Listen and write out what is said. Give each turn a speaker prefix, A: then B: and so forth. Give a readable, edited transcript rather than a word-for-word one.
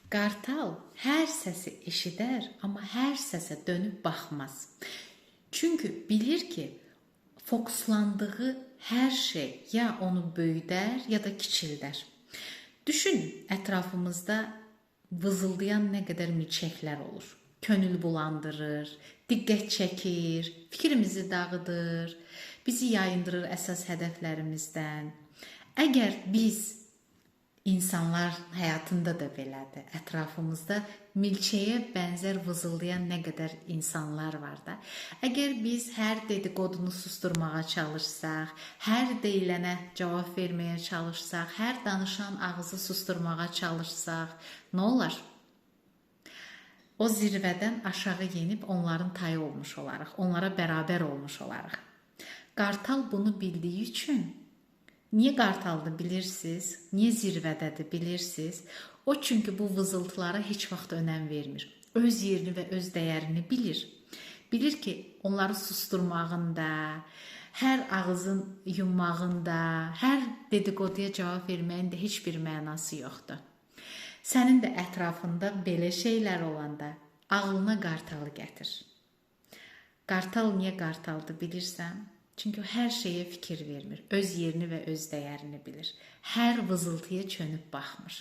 A: Qartal hər səsi eşidər, amma hər səsə dönüb baxmaz. Çünki bilir ki, fokuslandığı hər şey ya onu böyüdər, ya da kiçildər. Düşün, ətrafımızda vızıldayan nə qədər milçəklər olur. Könül bulandırır, diqqət çəkir, fikrimizi dağıdır, bizi yayındırır əsas hədəflərimizdən. Əgər biz İnsanlar həyatında da belədir. Ətrafımızda milçəyə bənzər vızıldayan nə qədər insanlar var da. Əgər biz hər dediqodunu susturmağa çalışsaq, hər deyilənə cavab verməyə çalışsaq, hər danışan ağzı susturmağa çalışsaq, nə olar? O zirvədən aşağı yenib onların tayı olmuş olarıq, onlara bərabər olmuş olarıq. Qartal bunu bildiyi üçün niyə qartaldır bilirsiniz? Niyə zirvədədir bilirsiniz? O çünki bu vızıltılara heç vaxt önəm vermir. Öz yerini və öz dəyərini bilir. Bilir ki, onları susturmağında, hər ağzın yummağında, hər dedikoduya cavab verməyin də heç bir mənası yoxdur. Sənin də ətrafında belə şeylər olanda ağlına qartalı gətir. Qartal niyə qartaldır bilirsən? Çünki hər şeyə fikir vermir, öz yerini və öz dəyərini bilir. Hər vızıltıya çönüb baxmır.